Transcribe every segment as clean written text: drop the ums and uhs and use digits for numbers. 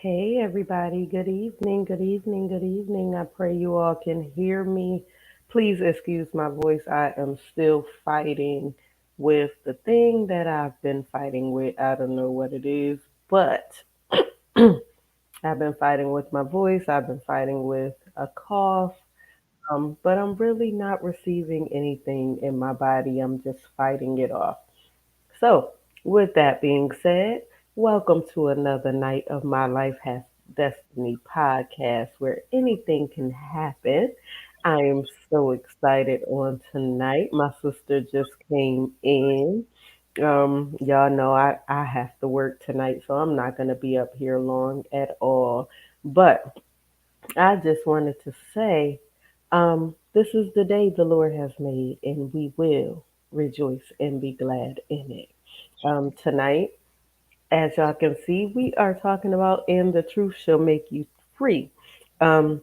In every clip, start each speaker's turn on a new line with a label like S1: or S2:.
S1: Hey, everybody. Good evening. Good evening. Good evening. I pray you all can hear me. Please excuse my voice. I am still fighting with the thing that I've been fighting with. I don't know what it is, but I've been fighting with my voice. I've been fighting with a cough. But I'm really not receiving anything in my body. I'm just fighting it off. So, with that being said, welcome to another night of My Life Has Destiny podcast where anything can happen. I am so excited on tonight. My sister just came in. Y'all know I have to work tonight, so I'm not going to be up here long at all. But I just wanted to say, this is the day the Lord has made, and we will rejoice and be glad in it. Tonight, as y'all can see, we are talking about "And the truth shall make you free." Um,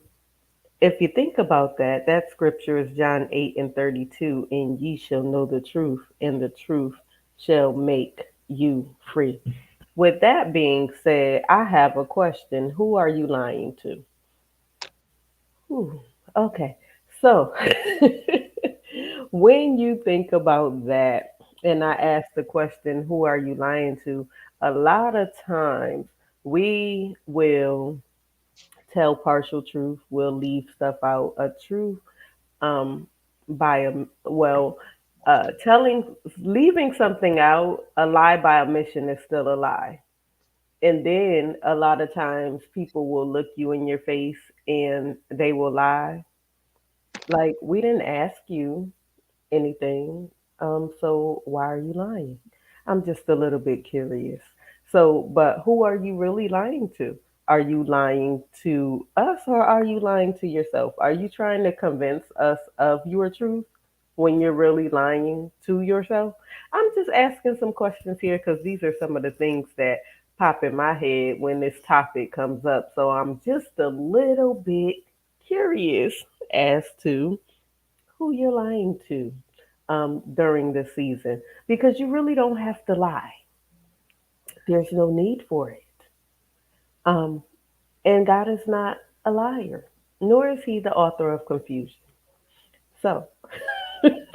S1: if you think about that, that scripture is John 8:32, and ye shall know the truth, and the truth shall make you free. With that being said, I have a question. Who are you lying to? Whew, okay. So, when you think about that, and I ask the question, who are you lying to? A lot of times we will tell partial truth, we'll leave stuff out. A truth, um, by a, well, telling, leaving something out, a lie by omission is still a lie. And then a lot of times people will look you in your face and they will lie like, we didn't ask you anything, so why are you lying? I'm just a little bit curious. So, but who are you really lying to? Are you lying to us or are you lying to yourself? Are you trying to convince us of your truth when you're really lying to yourself? I'm just asking some questions here because these are some of the things that pop in my head when this topic comes up. So I'm just a little bit curious as to who you're lying to during this season because you really don't have to lie. There's no need for it. Um, and God is not a liar, nor is he the author of confusion. So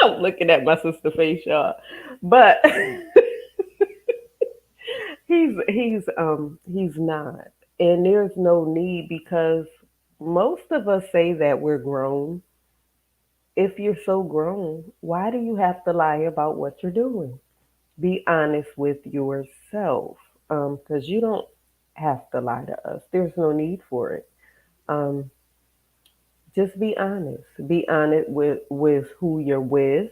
S1: I'm looking at my sister face, y'all. But he's not. And there's no need because most of us say that we're grown. If you're so grown, why do you have to lie about what you're doing? Be honest with yourself because you don't have to lie to us. There's no need for it. Um, just be honest. Be honest with who you're with.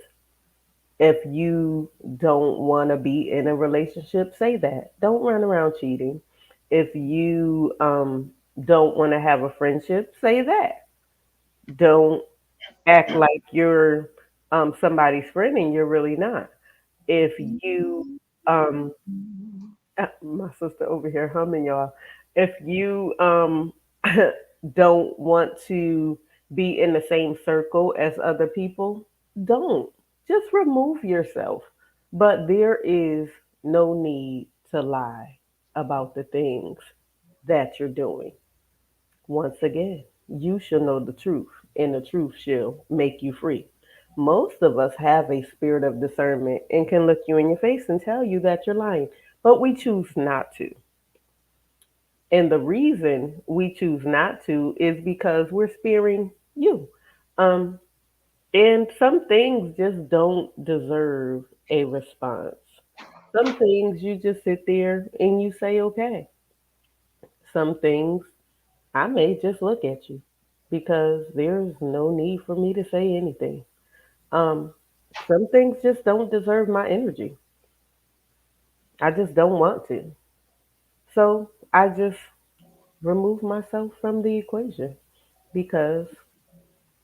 S1: If you don't want to be in a relationship, say that. Don't run around cheating. If you don't want to have a friendship, say that. Don't act like you're somebody's friend and you're really not. If you um, my sister over here humming, y'all. If you don't want to be in the same circle as other people, don't. Just remove yourself. But there is no need to lie about the things that you're doing. Once again, you shall know the truth, and the truth shall make you free. Most of us have a spirit of discernment and can look you in your face and tell you that you're lying, but we choose not to. And the reason we choose not to is because we're sparing you. Um, and some things just don't deserve a response. Some things you just sit there and you say, okay. Some things I may just look at you because there's no need for me to say anything. Um, some things just don't deserve my energy. I just don't want to. So I just remove myself from the equation because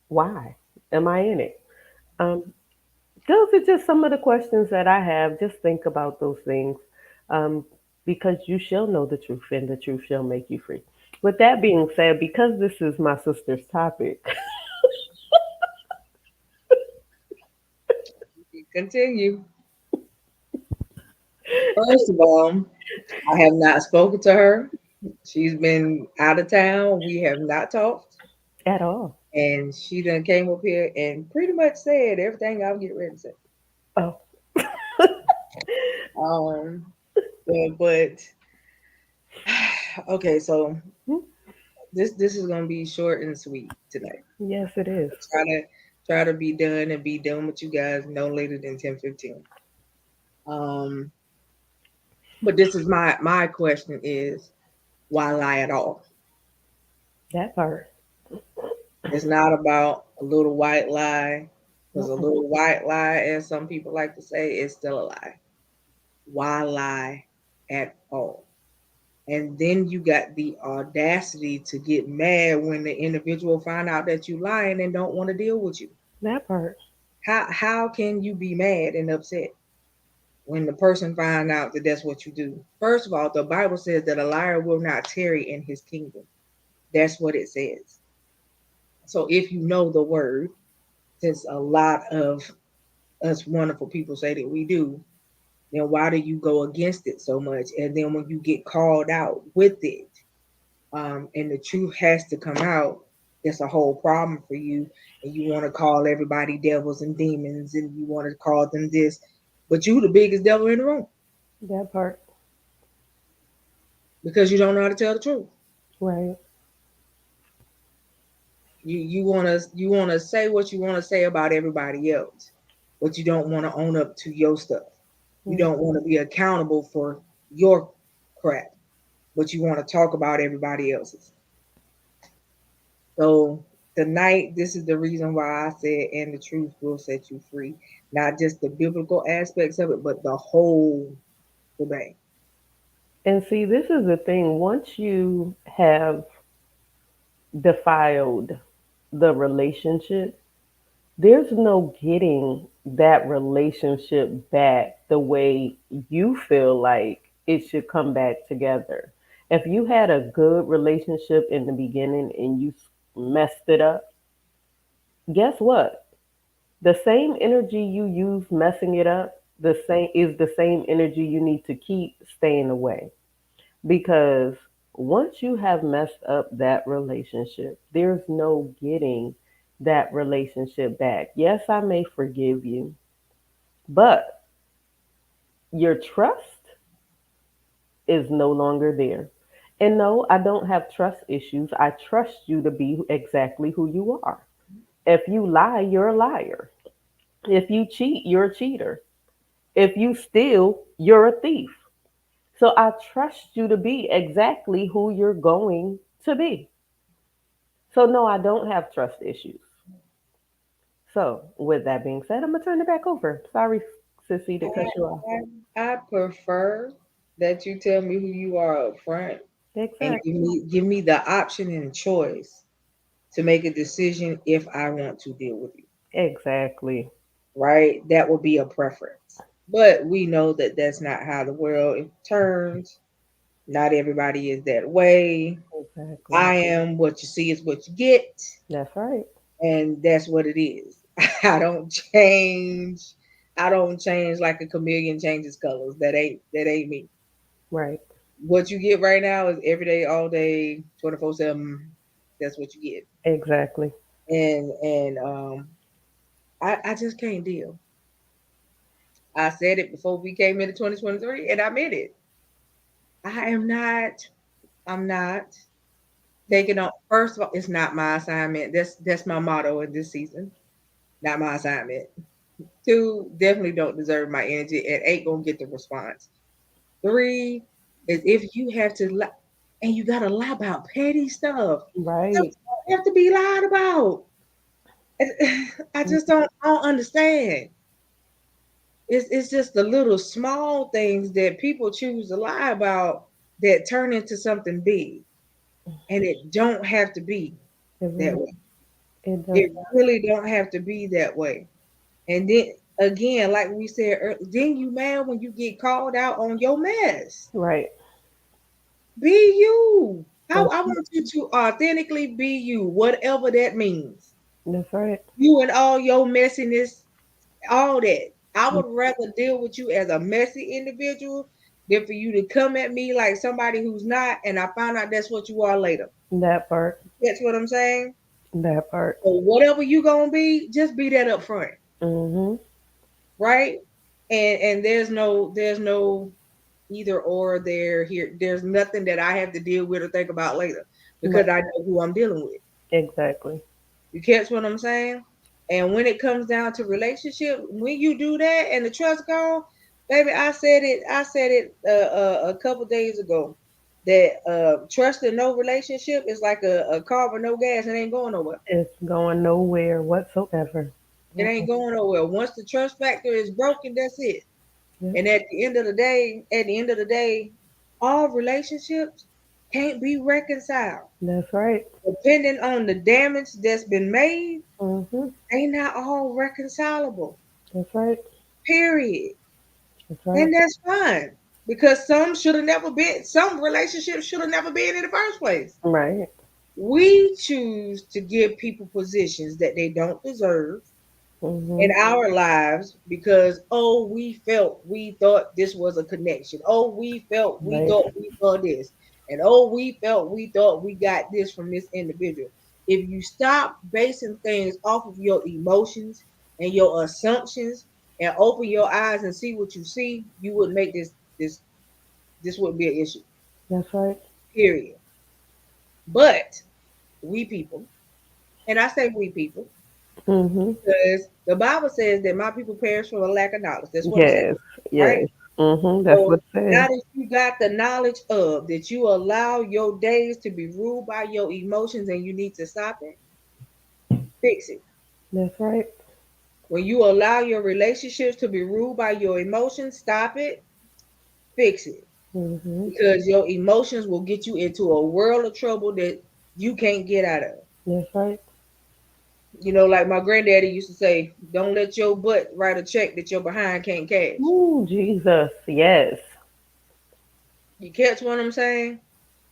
S1: why am I in it? Um, those are just some of the questions that I have. Just think about those things um, because you shall know the truth and the truth shall make you free. With that being said, because this is my sister's topic,
S2: Continue. First of all, I have not spoken to her. She's been out of town. We have not talked.
S1: At all.
S2: And she done came up here and pretty much said everything I was getting ready to say.
S1: Oh,
S2: Um, but okay, so
S1: hmm,
S2: this is gonna be short and sweet tonight.
S1: yes, it is.
S2: Try to be done with you guys no later than 10:15. Um, but this is my question is why lie at all?
S1: That part.
S2: It's not about a little white lie, because a
S1: Mm-mm.
S2: little white lie, as some people like to say, is still a lie. Why lie at all? And then you got the audacity to get mad when the individual find out that you lying and don't want to deal with you.
S1: That part.
S2: How can you be mad and upset when the person find out that that's what you do? First of all, the Bible says that a liar will not tarry in his kingdom. That's what it says. So if you know the word, since a lot of us wonderful people say that we do, then why do you go against it so much? And then when you get called out with it, and the truth has to come out, it's a whole problem for you. And you want to call everybody devils and demons, and you want to call them this, but you the biggest devil in the room
S1: That part.
S2: because you don't know how to tell the truth.
S1: Right.
S2: You want to say what you want to say about everybody else, but you don't want to own up to your stuff. You don't want to be accountable for your crap, but you want to talk about everybody else's. So tonight, this is the reason why I said, and the truth will set you free. Not just the biblical aspects of it, but the whole shebang.
S1: And see, this is the thing. Once you have defiled the relationship, there's no getting that relationship back the way you feel like it should come back together. If you had a good relationship in the beginning and you messed it up, guess what? The same energy you use messing it up, the same energy you need to keep staying away. Because once you have messed up that relationship, there's no getting that relationship back. Yes, I may forgive you, but your trust is no longer there. And no, I don't have trust issues. I trust you to be exactly who you are. If you lie, you're a liar. If you cheat, you're a cheater. If you steal, you're a thief. So I trust you to be exactly who you're going to be. So no, I don't have trust issues. So with that being said, I'm gonna turn it back over. Sorry, Sissy, to cut you off.
S2: I prefer that you tell me who you are up front and
S1: Exactly.
S2: give me the option and choice to make a decision if I want to deal with you.
S1: Exactly.
S2: Right? That would be a preference. But we know that that's not how the world turns. Not everybody is that way.
S1: Exactly.
S2: I am what you see is what you get,
S1: That's right.
S2: and that's what it is. I don't change. I don't change like a chameleon changes colors. That ain't me.
S1: Right.
S2: What you get right now is every day, all day, 24/7. That's what you get,
S1: Exactly.
S2: and I just can't deal. I said it before we came into 2023, and I meant it. I am not. I'm not taking on. First of all, it's not my assignment. That's my motto in this season. Not my assignment. Two, definitely don't deserve my energy and ain't gonna get the response. Three is if you have to lie, and you gotta lie about petty stuff. Stuff
S1: Right.
S2: don't have to be lied about. I just don't understand. It's just the little small things that people choose to lie about that turn into something big. And it don't have to be
S1: It
S2: that
S1: really,
S2: way.
S1: it does.
S2: It really don't have to be that way. And then again, like we said earlier, then you mad when you get called out on your mess.
S1: Right.
S2: Be you.
S1: That's,
S2: I want you to authentically be you, whatever that means.
S1: that's right.
S2: You and all your messiness, all that. I would rather deal with you as a messy individual than for you to come at me like somebody who's not, and I find out that's what you are later.
S1: That part.
S2: That's what I'm saying.
S1: That part.
S2: So whatever you gonna be, just be that up front,
S1: Mhm.
S2: right? And there's no either or there here. There's nothing that I have to deal with or think about later because
S1: Right.
S2: I know who I'm dealing with.
S1: Exactly.
S2: You catch what I'm saying? And when it comes down to relationship, when you do that and the trust gone, baby, I said it a couple days ago that trust in no relationship is like a car with no gas. It ain't going nowhere.
S1: It's going nowhere whatsoever.
S2: It ain't going nowhere. Once the trust factor is broken, that's it.
S1: Yep.
S2: And at the end of the day, all relationships can't be reconciled.
S1: That's right.
S2: Depending on the damage that's been made,
S1: Mhm.
S2: they not all reconcilable.
S1: That's right.
S2: Period.
S1: That's right.
S2: And that's fine. Because some relationships should have never been in the first place.
S1: Right.
S2: We choose to give people positions that they don't deserve in
S1: Mhm.
S2: our lives because we thought this was a connection. Oh, we
S1: Right.
S2: thought we saw this. And oh, we thought we got this from this individual. If you stop basing things off of your emotions and your assumptions and open your eyes and see what you see, you would make this wouldn't be an issue.
S1: That's right.
S2: Period. But we people, and I say we people,
S1: Mhm.
S2: because the Bible says that my people perish for a lack of knowledge. That's what it says,
S1: Yes.
S2: right?
S1: Yes. Mhm. That's
S2: So
S1: what it says.
S2: now that you got the knowledge of that, you allow your days to be ruled by your emotions, and you need to stop it. Fix it.
S1: That's right.
S2: When you allow your relationships to be ruled by your emotions, stop it. Fix it,
S1: Mhm.
S2: because your emotions will get you into a world of trouble that you can't get out of.
S1: That's right.
S2: Like my granddaddy used to say, "Don't let your butt write a check that your behind can't cash."
S1: Ooh, Jesus. Yes.
S2: You catch what I'm saying?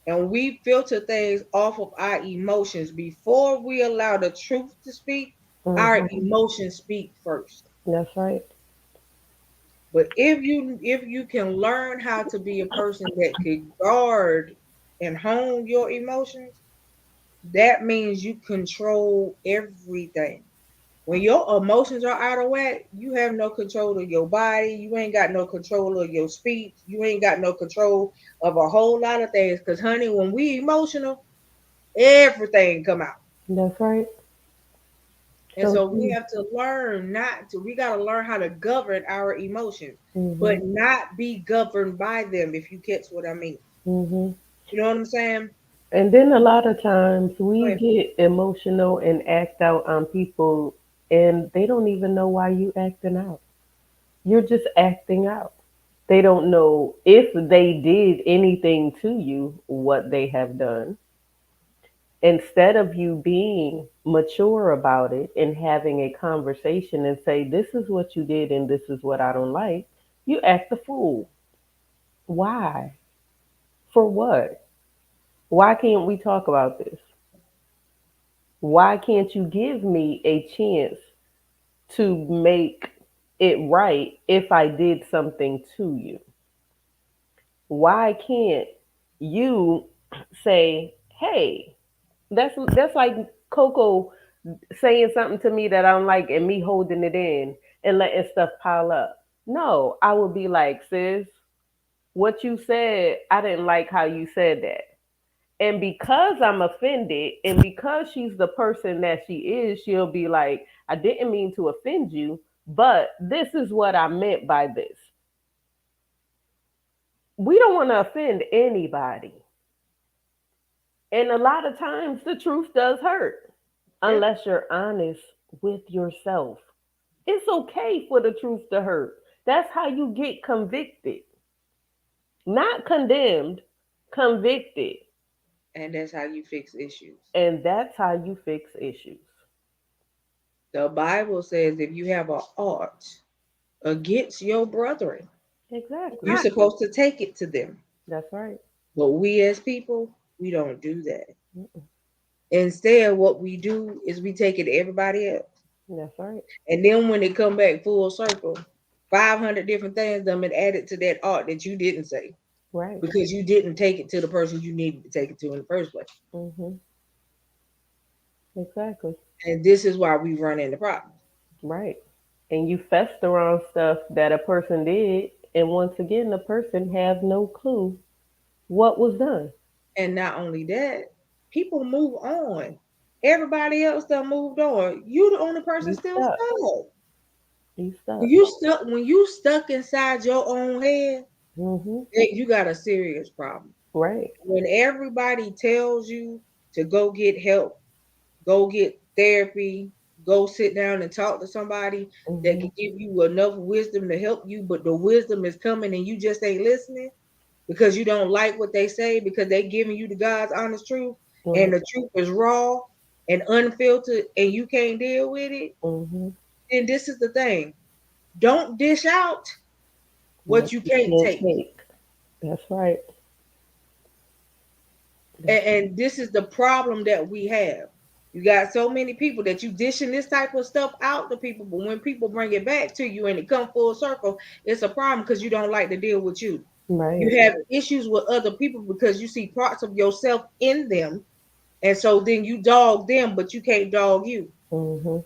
S2: And we filter things off of our emotions before we allow the truth to speak. Our
S1: Mhm.
S2: emotions speak first.
S1: That's right.
S2: But if you can learn how to be a person that could guard and hone your emotions, that means you control everything. When your emotions are out of whack, you have no control of your body. You ain't got no control of your speech. You ain't got no control of a whole lot of things. Cause honey, when we emotional, everything come out.
S1: That's right.
S2: And
S1: So
S2: so we
S1: true.
S2: have to learn not to, we got to learn how to govern our emotions, but
S1: Mhm.
S2: not be governed by them, if you catch what I mean.
S1: Mhm.
S2: You know what I'm saying?
S1: And then a lot of times
S2: Go
S1: we
S2: ahead.
S1: get emotional and act out on people, and they don't even know why you acting out. You're just acting out. They don't know if they did anything to you, what they have done. Instead of you being mature about it and having a conversation and say, this is what you did and this is what I don't like, you act the fool. Why? For what? Why can't we talk about this? Why can't you give me a chance to make it right if I did something to you? Why can't you say, hey, that's like Coco saying something to me that I don't like and me holding it in and letting stuff pile up. No, I would be like, sis, what you said, I didn't like how you said that. And because I'm offended and because she's the person that she is, she'll be like, I didn't mean to offend you, but this is what I meant by this. We don't want to offend anybody. And a lot of times the truth does hurt
S2: Yep.
S1: unless you're honest with yourself. It's okay for the truth to hurt. That's how you get convicted. Not condemned, convicted.
S2: And that's how you fix issues.
S1: And that's how you fix issues.
S2: The Bible says if you have a ought against your brethren, you're
S1: Exactly.
S2: supposed to take it to them.
S1: That's right.
S2: But we as people, we don't do that.
S1: Mm-mm.
S2: Instead, what we do is we take it to everybody else.
S1: That's right.
S2: And then when they come back full circle, 500 different things them and added to that art that you didn't say
S1: Right.
S2: because you didn't take it to the person you needed to take it to in the first place.
S1: Mhm. Exactly.
S2: And this is why we run into problems.
S1: Right. And you fester on stuff that a person did, and once again, the person have no clue what was done.
S2: And not only that, people move on. Everybody else done moved on. You the only person
S1: You
S2: still
S1: stuck.
S2: stuck.
S1: You
S2: When
S1: stuck.
S2: you stuck inside your own head,
S1: Mhm.
S2: you got a serious problem.
S1: Right.
S2: When everybody tells you to go get help, go get therapy, go sit down and talk to somebody that
S1: Mhm.
S2: can give you enough wisdom to help you, but the wisdom is coming and you just ain't listening because you don't like what they say because they giving you the God's honest truth and
S1: Right.
S2: the truth is raw and unfiltered and you can't deal with it,
S1: Mhm.
S2: then this is the thing. Don't dish out
S1: What
S2: what you
S1: you
S2: can't
S1: can't
S2: take.
S1: take. That's right. That's
S2: And this is the problem that we have. You got so many people that you dishing this type of stuff out to people, but when people bring it back to you and it come full circle, it's a problem because you don't like to deal with you.
S1: right.
S2: You have issues with other people because you see parts of yourself in them, and so then you dog them, but you can't dog you.
S1: Mhm.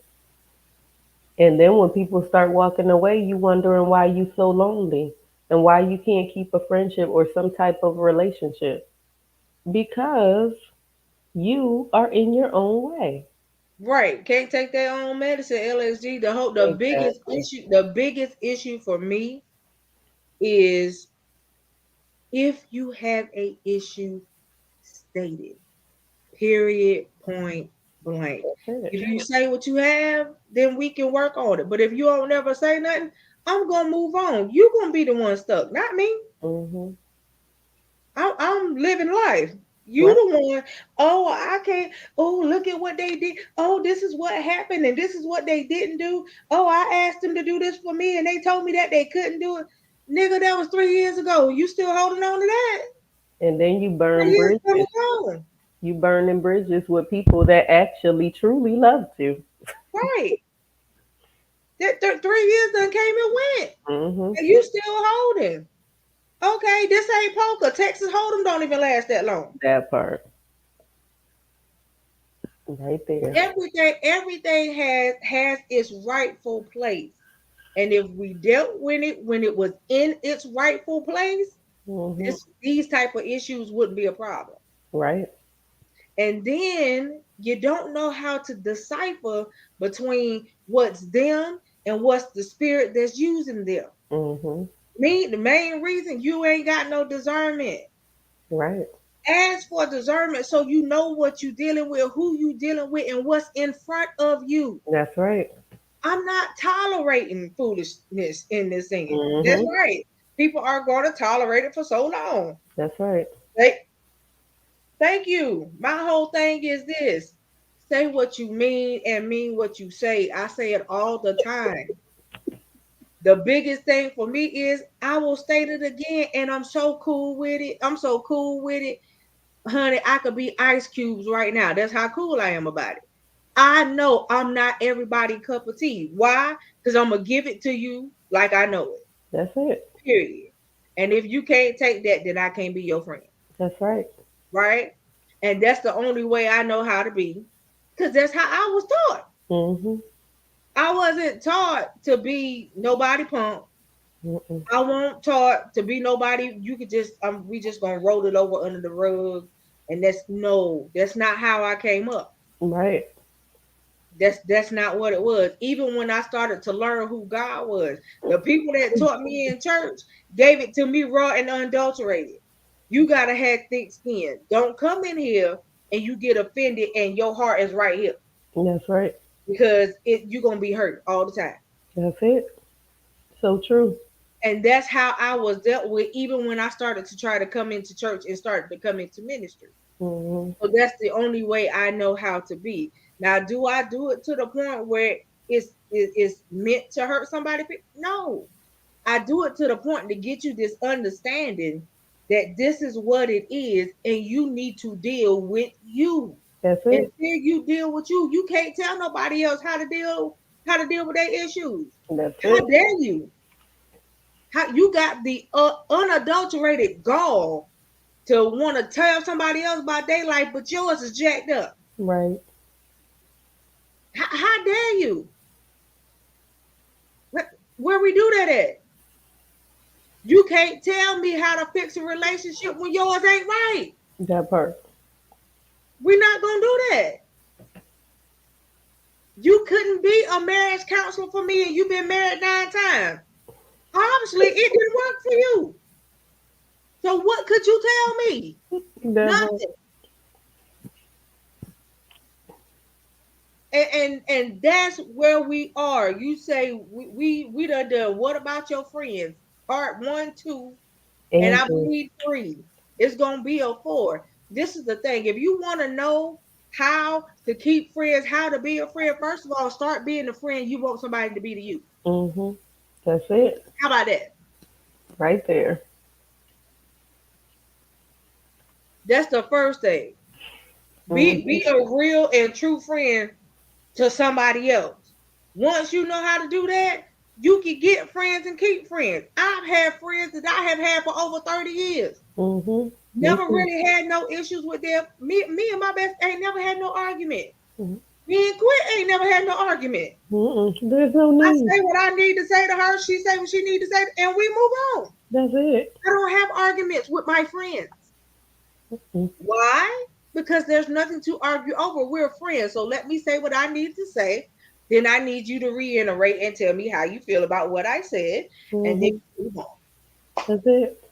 S1: And then when people start walking away, you wondering why you so lonely and why you can't keep a friendship or some type of relationship because you are in your own way.
S2: Right? Can't take their own medicine. LSG.
S1: Exactly.
S2: The biggest issue for me is if you have a issue, state it. Period, point blank.
S1: That's it.
S2: If you say what you have, then we can work on it. But if you don't never say nothing, I'm gonna move on. You gonna be the one stuck, not me.
S1: Mhm.
S2: I'm living life. You
S1: Right.
S2: the one. Oh, I can't. Oh, look at what they did. Oh, this is what happened, and this is what they didn't do. Oh, I asked them to do this for me, and they told me that they couldn't do it. Nigga, that was 3 years ago. You still holding on to that?
S1: And then you
S2: Three
S1: burn
S2: years
S1: bridges.
S2: coming on.
S1: You burning bridges with people that actually truly loved you.
S2: Right. That 3 years done came and went.
S1: Mhm.
S2: And you still holding. Okay, this ain't poker. Texas Hold'em don't even last that long.
S1: That part right there.
S2: Everything has its rightful place. And if we dealt with it when it was in its rightful place,
S1: Mhm.
S2: these type of issues wouldn't be a problem.
S1: Right.
S2: And then you don't know how to decipher between what's them and what's the spirit that's using them.
S1: Mhm.
S2: Me, the main reason you ain't got no discernment.
S1: Right.
S2: Ask for discernment so you know what you're dealing with, who you dealing with, and what's in front of you.
S1: That's right.
S2: I'm not tolerating foolishness in this thing. That's
S1: Mhm.
S2: right. People are going to tolerate it for so long.
S1: That's right.
S2: They, thank you. My whole thing is this: say what you mean and mean what you say. I say it all the time. The biggest thing for me is I will state it again, and I'm so cool with it. I'm so cool with it, honey. I could be ice cubes right now. That's how cool I am about it. I know I'm not everybody cup of tea. Why? Because I'm gonna give it to you like I know it.
S1: That's it.
S2: Period. And if you can't take that, then I can't be your friend.
S1: That's right.
S2: Right? And that's the only way I know how to be. Because that's how I was taught.
S1: Mhm.
S2: I wasn't taught to be nobody punk.
S1: Mm-mm.
S2: I wasn't taught to be nobody. You could just we just gonna roll it over under the rug. And that's not how I came up.
S1: Right.
S2: That's not what it was. Even when I started to learn who God was, the people that taught me in church gave it to me raw and unadulterated. You gotta have thick skin. Don't come in here and you get offended and your heart is right here
S1: That's right.
S2: because you're gonna be hurt all the time.
S1: That's it. So true.
S2: And that's how I was dealt with even when I started to try to come into church and start to come into ministry.
S1: Mhm.
S2: So that's the only way I know how to be. Now, do I do it to the point where it's meant to hurt somebody? No. I do it to the point to get you this understanding that this is what it is, and you need to deal with you.
S1: That's
S2: Until
S1: it.
S2: you deal with you, you can't tell nobody else how to deal with their issues.
S1: That's
S2: How
S1: it.
S2: dare you? How you got the unadulterated gall to want to tell somebody else about their life, but yours is jacked up?
S1: Right.
S2: How dare you? Where we do that at? You can't tell me how to fix a relationship when yours ain't right.
S1: That part.
S2: We're not gonna do that. You couldn't be a marriage counselor for me, and you've been married 9 times. Obviously, it didn't work for you. So what could you tell me?
S1: That part.
S2: Nothing. And that's where we are. You say we done. What about your friends? Part 1, 2, and
S1: And
S2: I
S1: three.
S2: believe 3. It's gonna be a 4. This is the thing. If you want to know how to keep friends, how to be a friend, first of all, start being the friend you want somebody to be to you.
S1: Mhm. That's it.
S2: How about that?
S1: Right there.
S2: That's the first thing. Be
S1: Mhm.
S2: a real and true friend to somebody else. Once you know how to do that, you can get friends and keep friends. I've had friends that I have had for over 30 years.
S1: Mhm. Me
S2: Never
S1: too.
S2: really had no issues with them. Me and my best ain't never had no argument.
S1: Mhm.
S2: Me and Quinn ain't never had no argument.
S1: There's no
S2: I
S1: need.
S2: say what I need to say to her. She say what she need to say, and we move on.
S1: That's it.
S2: I don't have arguments with my friends.
S1: Mm.
S2: Why? Because there's nothing to argue over. We're friends. So let me say what I need to say. Then I need you to reiterate and tell me how you feel about what I said, and then
S1: Mhm.
S2: move on.
S1: That's it.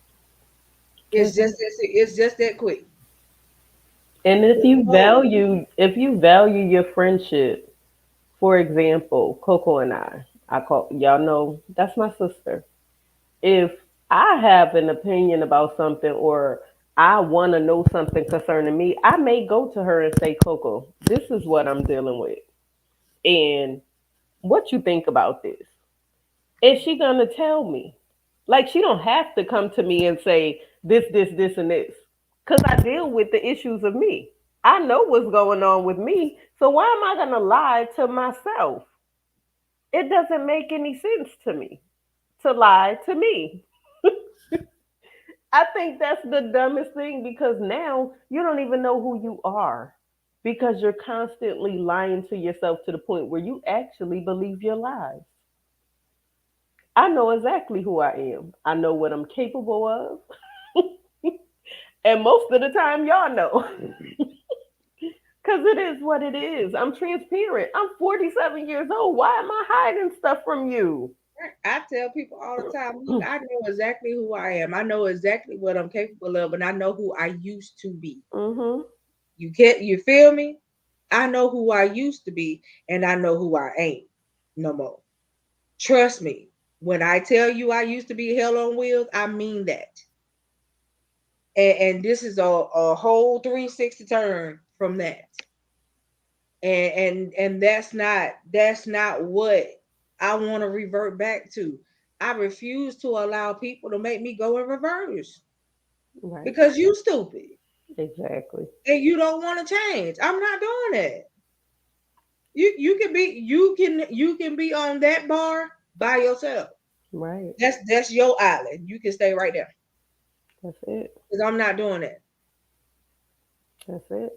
S2: It's
S1: That's
S2: just
S1: it.
S2: it's just that quick.
S1: And
S2: No.
S1: if you value your friendship, for example, Coco and I call y'all know that's my sister. If I have an opinion about something or I want to know something concerning me, I may go to her and say, Coco, this is what I'm dealing with. And what you think about this? Is she going to tell me? Like, she don't have to come to me and say this, and this. Because I deal with the issues of me. I know what's going on with me. So why am I going to lie to myself? It doesn't make any sense to me to lie to me. I think that's the dumbest thing because now you don't even know who you are because you're constantly lying to yourself to the point where you actually believe your lies. I know exactly who I am. I know what I'm capable of. And most of the time, y'all know. Because it is what it is. I'm transparent. I'm 47 years old. Why am I hiding stuff from you?
S2: I tell people all the time, look, I know exactly who I am. I know exactly what I'm capable of, and I know who I used to be.
S1: Mm-hmm.
S2: You feel me? I know who I used to be, and I know who I ain't no more. Trust me. When I tell you I used to be hell on wheels, I mean that. And this is a whole 360 turn from that. And that's not what I want to revert back to. I refuse to allow people to make me go in reverse
S1: Right.
S2: because you stupid
S1: Exactly.
S2: and you don't want to change. I'm not doing that. You can be on that bar by yourself.
S1: Right.
S2: That's your island. You can stay right there
S1: That's it.
S2: because I'm not doing that.
S1: That's it.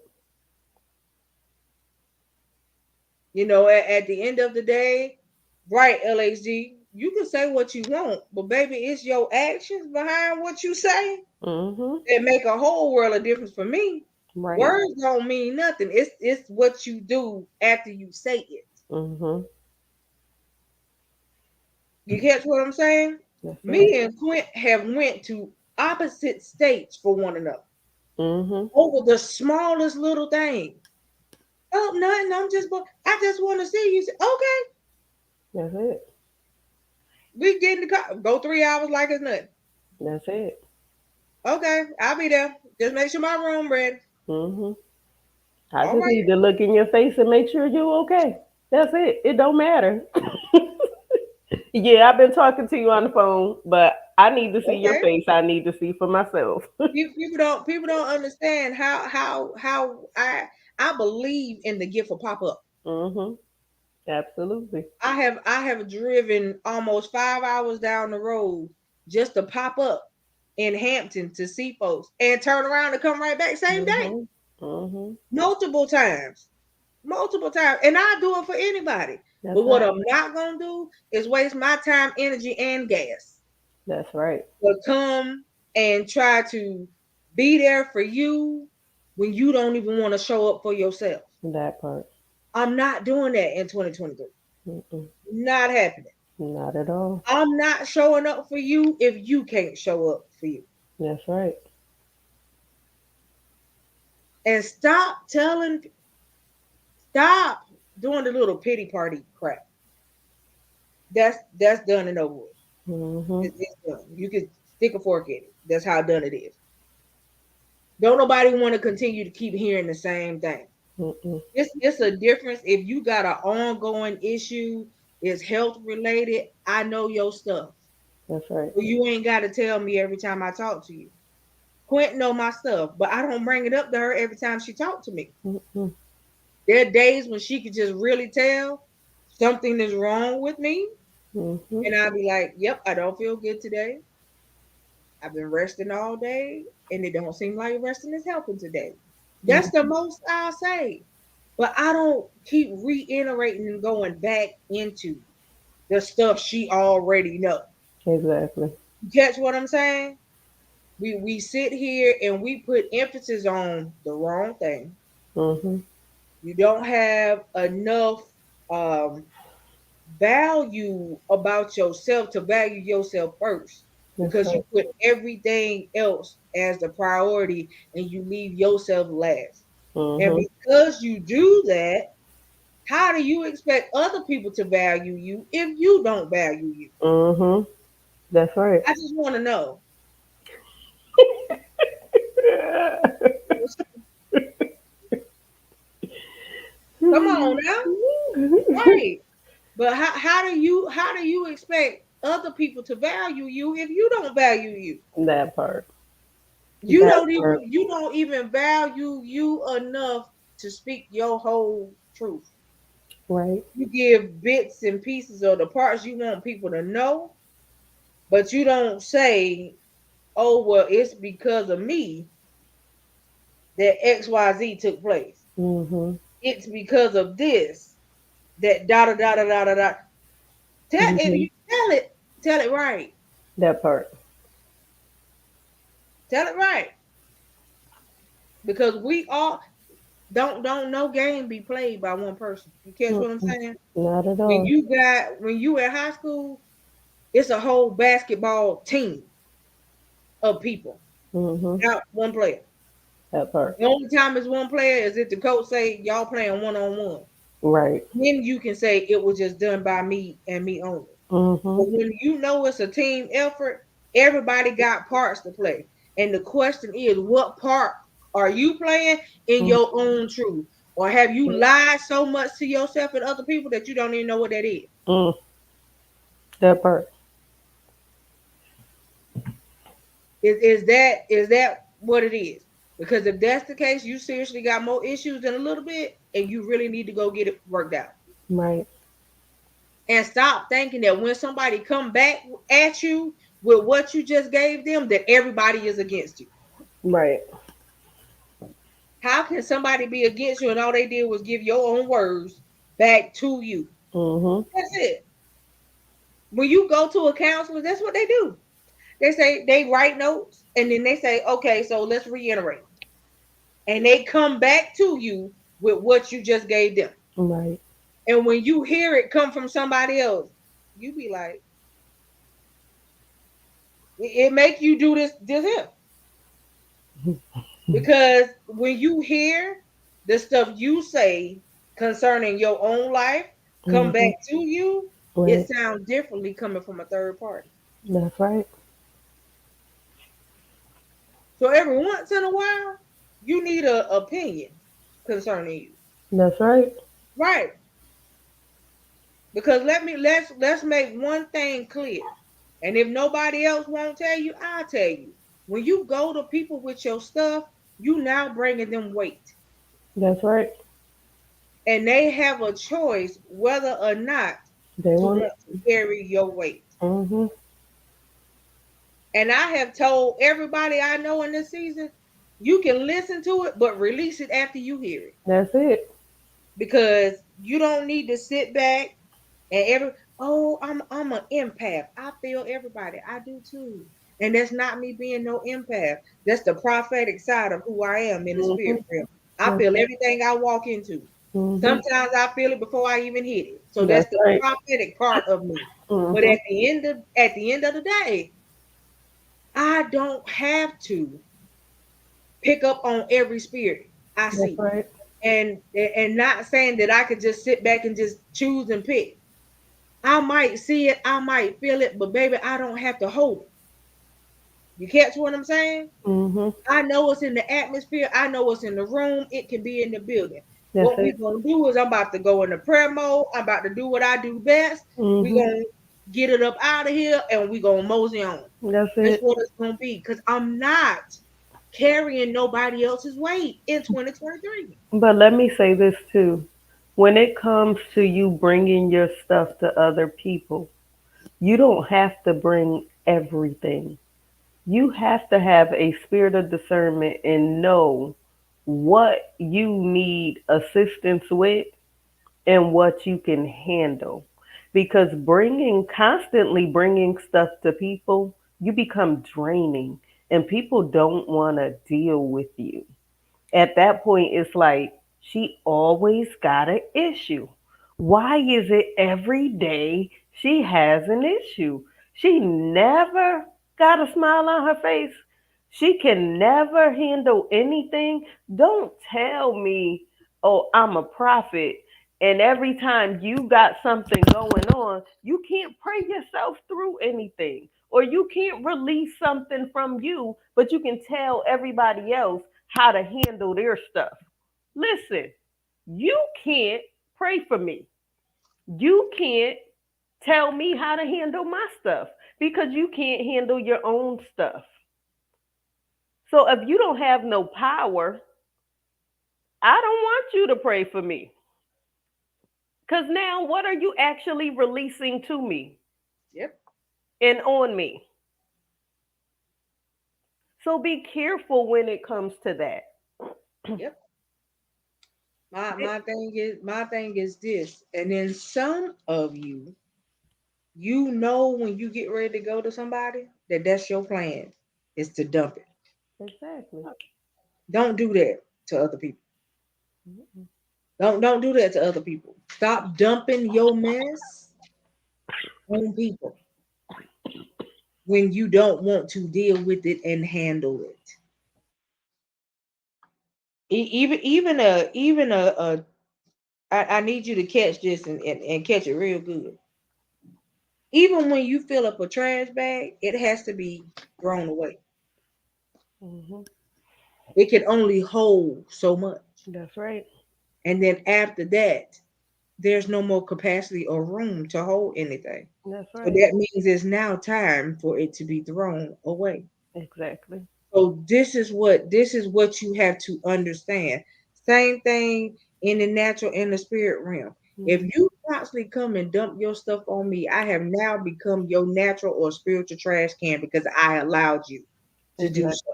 S2: At the end of the day, right, LHG, you can say what you want, but baby, it's your actions behind what you say
S1: Mm-hmm.
S2: that make a whole world of difference for me.
S1: Right.
S2: Words don't mean nothing. It's what you do after you say it.
S1: Mm-hmm.
S2: You catch what I'm saying?
S1: That's right.
S2: Me and Quint have went to opposite states for one another
S1: Mm-hmm.
S2: over the smallest little thing. Oh, nothing. I just want to see you. Say, okay,
S1: That's it.
S2: we get in the car. Go 3 hours like it's nothing.
S1: That's it.
S2: Okay, I'll be there. Just make sure my room ready.
S1: Mm-hmm. I
S2: All
S1: just
S2: right.
S1: need to look in your face and make sure you're okay. That's it. It don't matter. Yeah, I've been talking to you on the phone, but I need to see your
S2: Okay.
S1: face. I need to see for myself.
S2: People don't understand how I believe in the gift of pop up.
S1: Mm-hmm. Absolutely.
S2: I have driven almost 5 hours down the road just to pop up in Hampton to see folks and turn around and come right back same day.
S1: Mhm. Mhm.
S2: Multiple times. Multiple times. And I do it for anybody.
S1: That's
S2: But what
S1: right.
S2: I'm not gonna do is waste my time, energy, and gas
S1: That's right.
S2: to come and try to be there for you when you don't even want to show up for yourself.
S1: That part.
S2: I'm not doing that in 2023.
S1: Mm-mm.
S2: Not happening.
S1: Not at all.
S2: I'm not showing up for you if you can't show up for you.
S1: That's right.
S2: And stop doing the little pity party crap. That's done and over with.
S1: Mhm.
S2: It's done. You can stick a fork in it. That's how done it is. Don't nobody want to continue to keep hearing the same thing.
S1: Mm-mm.
S2: It's a difference if you got an ongoing issue, it's health related. I know your stuff.
S1: That's right.
S2: Well, you ain't got to tell me every time I talk to you. Quint know my stuff, but I don't bring it up to her every time she talk to me.
S1: Mm-mm.
S2: There are days when she could just really tell something is wrong with me,
S1: Mhm.
S2: and I'll be like, "Yep, I don't feel good today. I've been resting all day, and it don't seem like resting is helping today." That's the
S1: Mhm.
S2: most I'll say. But I don't keep reiterating and going back into the stuff she already know.
S1: Exactly.
S2: You catch what I'm saying? We sit here and we put emphasis on the wrong thing.
S1: Mhm.
S2: You don't have enough um, value about yourself to value yourself first
S1: That's
S2: because you
S1: right.
S2: put everything else as the priority and you leave yourself last. And
S1: Mhm.
S2: because you do that, how do you expect other people to value you if you don't value you?
S1: Mhm. That's right.
S2: I just want to know. Come on now. Right. But how do you expect other people to value you if you don't value you?
S1: That part.
S2: You
S1: That
S2: don't even
S1: part.
S2: you don't even value you enough to speak your whole truth.
S1: Right.
S2: You give bits and pieces of the parts you want people to know, but you don't say, "Oh, well, it's because of me that XYZ took place.
S1: Mhm.
S2: It's because of this that da da da da da da da." If
S1: Mhm.
S2: you tell it right.
S1: That part.
S2: Tell it right. Because we all don't no game be played by one person. You catch what I'm
S1: Mm-mm.
S2: saying?
S1: Not at all.
S2: When you at high school, it's a whole basketball team of people,
S1: Mhm.
S2: not one player.
S1: That part.
S2: The only time it's one player is if the coach say y'all playing one on one.
S1: Right.
S2: Then you can say it was just done by me and me only.
S1: Mhm.
S2: But when you know it's a team effort, everybody got parts to play. And the question is, what part are you playing in
S1: Mhm.
S2: your own truth? Or have you lied so much to yourself and other people that you don't even know what that is?
S1: Mm. That part.
S2: Is that what it is? Because if that's the case, you seriously got more issues than a little bit, and you really need to go get it worked out.
S1: Right.
S2: And stop thinking that when somebody come back at you with what you just gave them, that everybody is against you.
S1: Right.
S2: How can somebody be against you and all they did was give your own words back to you?
S1: Mhm.
S2: That's it. When you go to a counselor, that's what they do. They say they write notes and then they say, okay, so let's reiterate. And they come back to you with what you just gave them.
S1: Right.
S2: And when you hear it come from somebody else, you be like, it make you do this here. Because when you hear the stuff you say concerning your own life come back
S1: Mhm.
S2: to you, it
S1: Right.
S2: sounds differently coming from a third party.
S1: That's right.
S2: So every once in a while, you need an opinion concerning you.
S1: That's right.
S2: Right. Because let's make one thing clear. And if nobody else won't tell you, I'll tell you. When you go to people with your stuff, you now bringing them weight.
S1: That's right.
S2: And they have a choice whether or not
S1: They
S2: to
S1: want
S2: want to carry your weight.
S1: it. Mhm.
S2: And I have told everybody I know in this season, you can listen to it, but release it after you hear it.
S1: That's it.
S2: Because you don't need to sit back and I'm an empath. I feel everybody. I do too. And that's not me being no empath. That's the prophetic side of who I am in the spirit
S1: Mhm.
S2: realm. I
S1: That's
S2: feel
S1: right.
S2: everything I walk into.
S1: Mhm.
S2: Sometimes I feel it before I even hit it. So that's
S1: That's
S2: the
S1: right.
S2: prophetic part of me. But
S1: Mhm.
S2: at the end of the day, I don't have to pick up on every spirit I
S1: That's
S2: see.
S1: right.
S2: And not saying that I could just sit back and just choose and pick. I might see it, I might feel it, but baby, I don't have to hold it. You catch what I'm saying?
S1: Mhm.
S2: I know what's in the atmosphere. I know what's in the room. It can be in the building.
S1: That's
S2: What we
S1: it.
S2: gonna do is I'm about to go into prayer mode. I'm about to do what I do best. We
S1: Mhm.
S2: gonna get it up out of here and we gonna mosey on.
S1: That's
S2: That's
S1: it.
S2: what it's gonna be. Because I'm not carrying nobody else's weight in 2023.
S1: But let me say this too. When it comes to you bringing your stuff to other people, you don't have to bring everything. You have to have a spirit of discernment and know what you need assistance with and what you can handle. Because constantly bringing stuff to people, you become draining and people don't want to deal with you. At that point, it's like she always got an issue. Why is it every day she has an issue? She never got a smile on her face. She can never handle anything. Don't tell me, oh, I'm a prophet. And every time you got something going on, you can't pray yourself through anything. Or you can't release something from you, but you can tell everybody else how to handle their stuff. Listen, you can't pray for me. You can't tell me how to handle my stuff because you can't handle your own stuff. So if you don't have no power, I don't want you to pray for me. Because now what are you actually releasing to me
S2: Yep.
S1: and on me? So be careful when it comes to that.
S2: Yep. My thing is this. And then some of you, you know when you get ready to go to somebody that that's your plan is to dump it.
S1: Exactly.
S2: Don't do that to other people. Don't do that to other people. Stop dumping your mess on people when you don't want to deal with it and handle it. Even I need you to catch this and catch it real good. Even when you fill up a trash bag, it has to be thrown away.
S1: Hmm.
S2: It can only hold so much.
S1: That's right.
S2: And then after that, there's no more capacity or room to hold anything.
S1: That's
S2: So
S1: right.
S2: that means it's now time for it to be thrown away.
S1: Exactly.
S2: So this is what you have to understand. Same thing in the natural and the spirit realm. If
S1: Hmm.
S2: you constantly come and dump your stuff on me, I have now become your natural or spiritual trash can because I allowed you to do so.
S1: Exactly.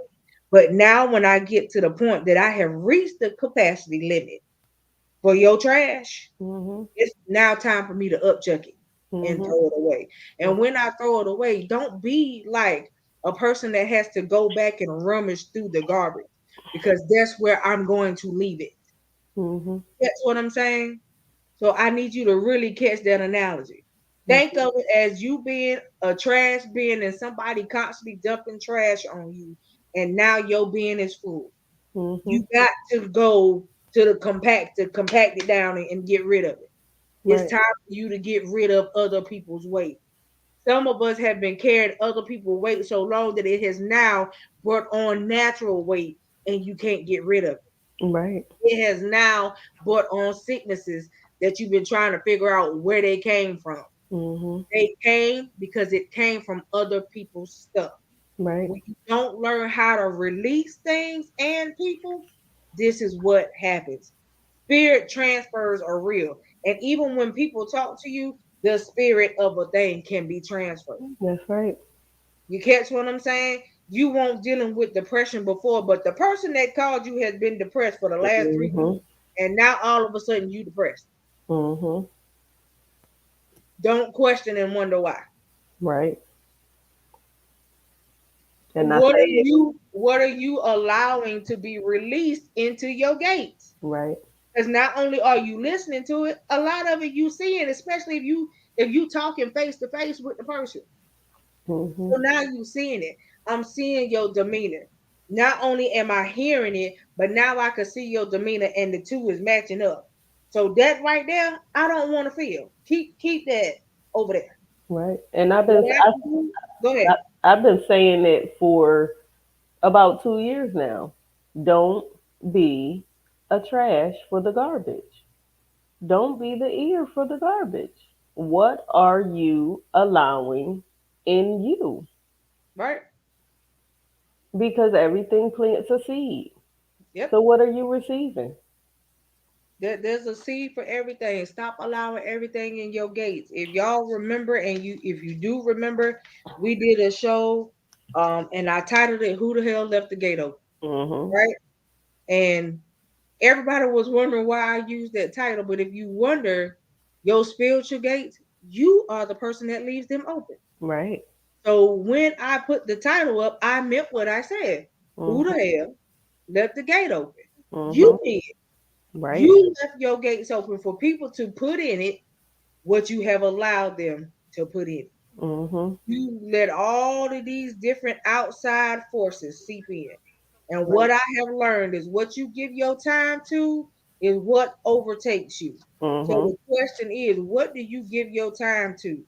S2: But now when I get to the point that I have reached the capacity limit for your trash,
S1: Hmm.
S2: it's now time for me to upchuck it and
S1: Hmm.
S2: throw it away. And when I throw it away, don't be like a person that has to go back and rummage through the garbage because that's where I'm going to leave it.
S1: Hmm.
S2: That's what I'm saying. So I need you to really catch that analogy.
S1: That's
S2: Think of it as you being a trash bin and somebody constantly dumping trash on you, and now your bin is full.
S1: hmm.
S2: You got to go to the compact to compact it down and get rid of it. It's
S1: Right.
S2: time for you to get rid of other people's weight. Some of us have been carrying other people's weight so long that it has now brought on natural weight and you can't get rid of it.
S1: Right.
S2: It has now brought on sicknesses that you've been trying to figure out where they came from.
S1: Hmm.
S2: They came because it came from other people's stuff.
S1: Right.
S2: When you don't learn how to release things and people, this is what happens. Spirit transfers are real. And even when people talk to you, the spirit of a thing can be transferred.
S1: That's right.
S2: You catch what I'm saying? You weren't dealing with depression before, but the person that called you has been depressed for the last 3 weeks,
S1: Mhm.
S2: and now all of a sudden you depressed.
S1: Mhm.
S2: Don't question and wonder why.
S1: Right. And I
S2: What
S1: say
S2: are
S1: it.
S2: you allowing to be released into your gates?
S1: Right.
S2: Because not only are you listening to it, a lot of it you seeing, especially if you talking face to face with the person.
S1: Mhm.
S2: So now you seeing it. I'm seeing your demeanor. Not only am I hearing it, but now I can see your demeanor and the two is matching up. So that right there, I don't want to feel. Keep that over there.
S1: Right. And I've been
S2: What I can do, go
S1: I,
S2: ahead.
S1: I've been saying it for about 2 years now. Don't be a trash for the garbage. Don't be the ear for the garbage. What are you allowing in you?
S2: Right?
S1: Because everything plants a seed.
S2: Yep.
S1: So what are you receiving?
S2: There's a seed for everything. Stop allowing everything in your gates. If y'all remember, and if you do remember, we did a show, and I titled it "Who the Hell Left the Gate Open?"
S1: Mhm.
S2: Right? And everybody was wondering why I used that title. But if you wonder, your spiritual gates, you are the person that leaves them open.
S1: Right.
S2: So when I put the title up, I meant what I said. Who the
S1: Mhm.
S2: hell left the gate open?
S1: Mhm.
S2: You did.
S1: Right.
S2: You left your gates open for people to put in it what you have allowed them to put in.
S1: Mhm.
S2: You let all of these different outside forces seep in. And
S1: Right.
S2: what I have learned is what you give your time to is what overtakes you. So
S1: Mhm.
S2: the question is, what do you give your time to?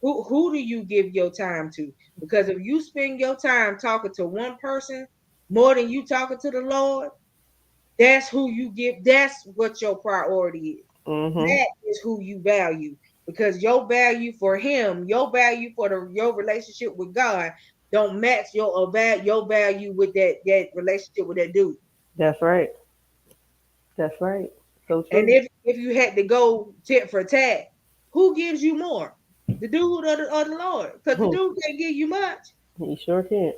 S2: Who do you give your time to? Because if you spend your time talking to one person more than you talking to the Lord, that's who you give. That's what your priority is.
S1: Mhm.
S2: That is who you value, because your value for Him, your value for your relationship with God, don't match your value with that relationship with that dude.
S1: That's right. That's right. So
S2: And
S1: true.
S2: if you had to go tit for tat, who gives you more, the dude or the Lord? Because the
S1: Hmm.
S2: dude can't give you much.
S1: He sure can't.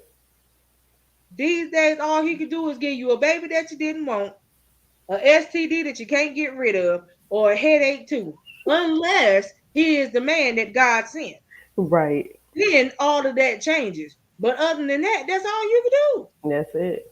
S2: These days, all he could do is give you a baby that you didn't want, a STD that you can't get rid of, or a headache too, unless he is the man that God sent.
S1: Right.
S2: Then all of that changes. But other than that, that's all you can do.
S1: That's it.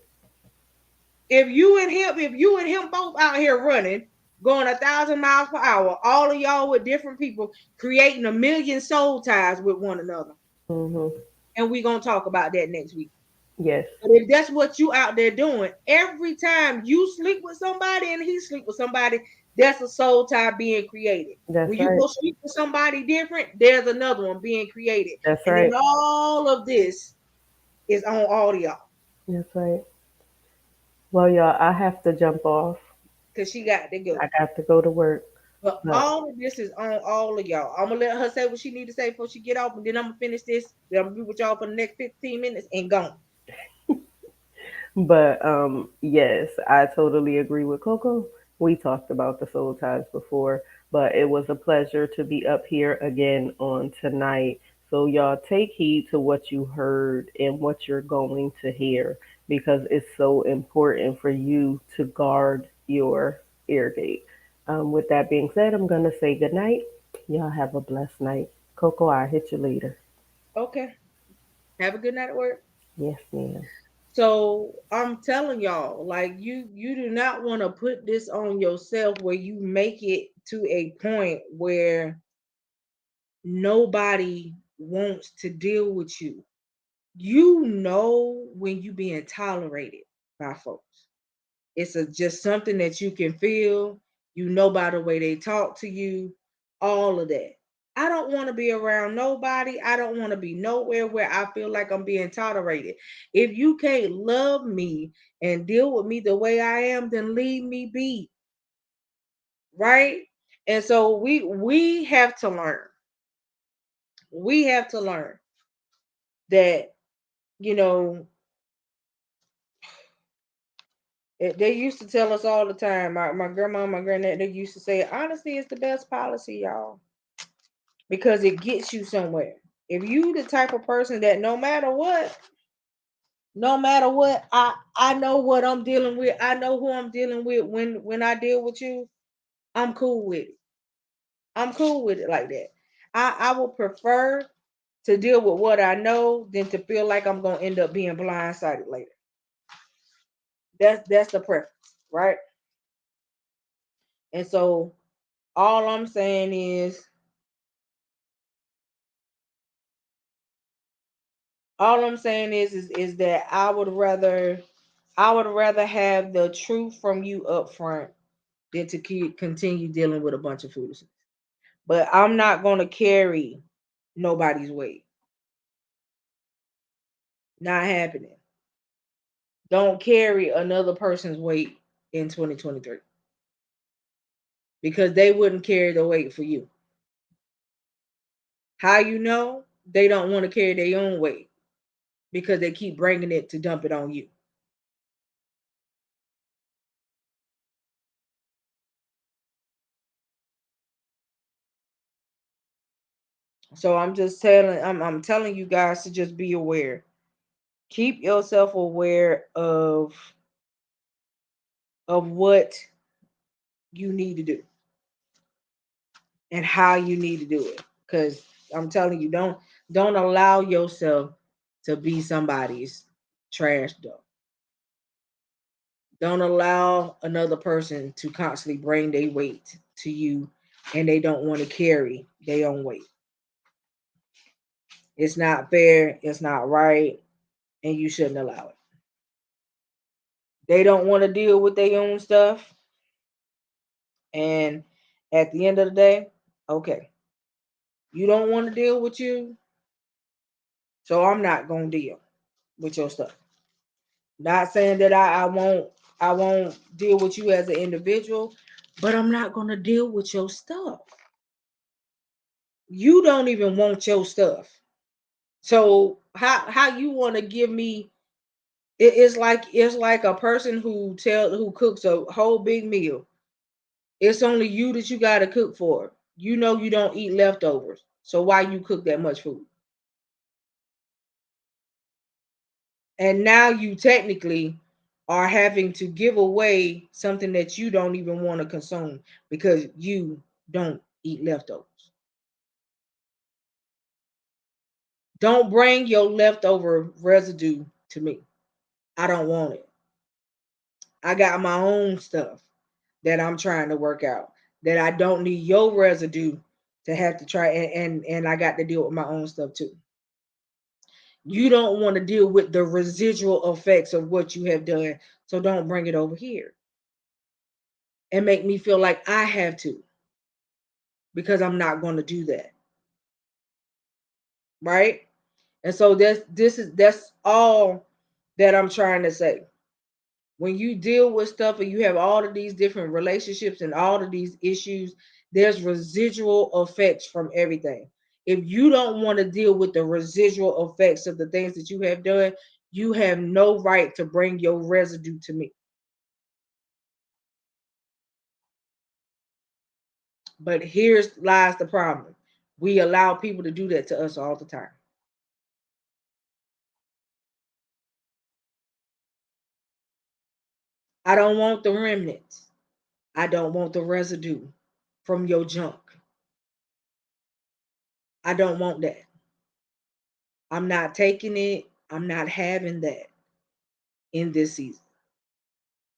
S2: If you and him both out here running, going 1,000 miles per hour, all of y'all with different people, creating a million soul ties with one another.
S1: Mhm.
S2: And we're gonna talk about that next week.
S1: Yes.
S2: But if that's what you out there doing, every time you sleep with somebody and he sleep with somebody, that's a soul tie being created.
S1: That's
S2: When you
S1: right.
S2: go sleep with somebody different, there's another one being created.
S1: That's
S2: And then
S1: right.
S2: all of this is on audio.
S1: That's right. Well, y'all, I have to jump off.
S2: Because she got to go.
S1: I got to go to work.
S2: But
S1: But
S2: all of this is on all of y'all. I'm gonna let her say what she need to say before she get off, and then I'm gonna finish this. Then I'm gonna be with y'all for the next 15 minutes and gone.
S1: yes, I totally agree with Coco. We talked about the soul ties before, but it was a pleasure to be up here again on tonight. So y'all take heed to what you heard and what you're going to hear because it's so important for you to guard your ear gate. With that being said, I'm gonna say good night. Y'all have a blessed night. Coco, I'll hit you later.
S2: Okay. Have a good night at work.
S1: Yes, ma'am.
S2: So I'm telling y'all, like you do not want to put this on yourself where you make it to a point where nobody wants to deal with you. You know when you being tolerated by folks. It's just something that you can feel. You know by the way they talk to you, all of that. I don't want to be around nobody. I don't want to be nowhere where I feel like I'm being tolerated. If you can't love me and deal with me the way I am, then leave me be, right? And so we have to learn. We have to learn that, you know, they used to tell us all the time. My grandma, my granddad, they used to say, honesty is the best policy, y'all, because it gets you somewhere. If you the type of person that no matter what, I know what I'm dealing with. I know who I'm dealing with when I deal with you. I'm cool with it. I'm cool with it like that. I would prefer to deal with what I know than to feel like I'm gonna end up being blindsided later. That's the preference, right? And so all I'm saying is that I would rather have the truth from you up front than to continue dealing with a bunch of foolishness. But I'm not gonna carry nobody's weight. Not happening. Don't carry another person's weight in 2023 because they wouldn't carry the weight for you. How you know? They don't want to carry their own weight because they keep bringing it to dump it on you. So I'm telling you guys to just be aware. Keep yourself aware of what you need to do and how you need to do it. Because I'm telling you, don't allow yourself to be somebody's trash dump. Don't allow another person to constantly bring their weight to you and they don't want to carry their own weight. It's not fair, it's not right, and you shouldn't allow it. They don't want to deal with their own stuff. And at the end of the day, okay, you don't want to deal with you, so I'm not gonna deal with your stuff. Not saying that I won't deal with you as an individual, but I'm not gonna deal with your stuff. You don't even want your stuff. So how you want to give me it's like a person who cooks a whole big meal. It's only you that you got to cook for. You know you don't eat leftovers. So why you cook that much food? And now you technically are having to give away something that you don't even want to consume because you don't eat leftovers. Don't bring your leftover residue to me. I don't want it. I got my own stuff that I'm trying to work out that I don't need your residue to have to try and I got to deal with my own stuff too. You don't want to deal with the residual effects of what you have done, so don't bring it over here and make me feel like I have to because I'm not going to do that, right? And so that's all that I'm trying to say. When you deal with stuff and you have all of these different relationships and all of these issues, there's residual effects from everything. If you don't want to deal with the residual effects of the things that you have done, you have no right to bring your residue to me. But here's lies the problem. We allow people to do that to us all the time. I don't want the remnants. I don't want the residue from your junk. I don't want that. I'm not taking it. I'm not having that in this season.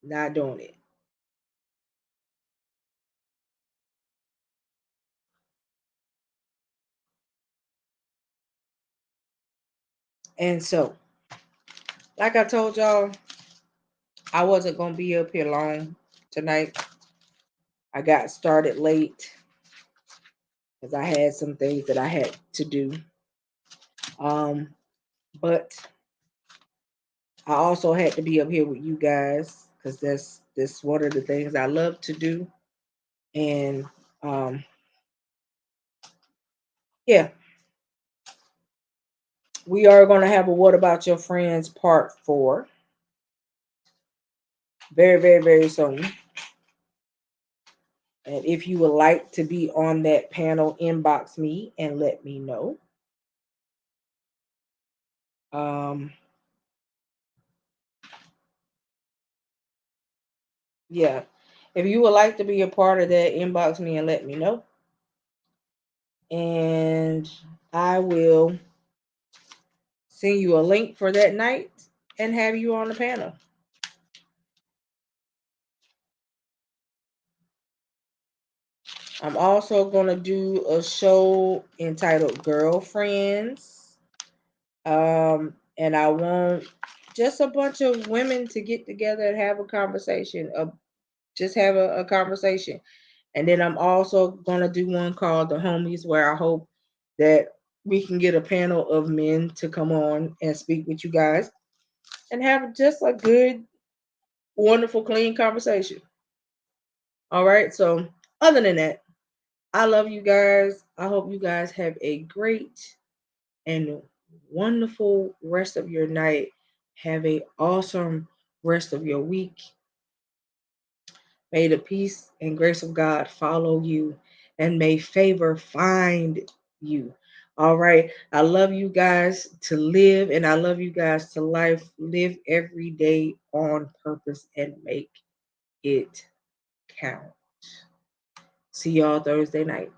S2: Not doing it. And so, like I told y'all, I wasn't going to be up here long tonight. I got started late because I had some things that I had to do. Um, but I also had to be up here with you guys because that's one of the things I love to do. And um, yeah, we are going to have a What About Your Friends part 4 very, very, very soon. And if you would like to be on that panel, inbox me and let me know. Um, yeah. If you would like to be a part of that, inbox me and let me know. And I will send you a link for that night and have you on the panel. I'm also going to do a show entitled Girlfriends. And I want just a bunch of women to get together and have a conversation, just have a conversation. And then I'm also going to do one called The Homies, where I hope that we can get a panel of men to come on and speak with you guys and have just a good, wonderful, clean conversation. All right. So, other than that, I love you guys. I hope you guys have a great and wonderful rest of your night. Have a awesome rest of your week. May the peace and grace of God follow you, and may favor find you. All right. I love you guys to live, and I love you guys to life. Live every day on purpose and make it count. See y'all Thursday night.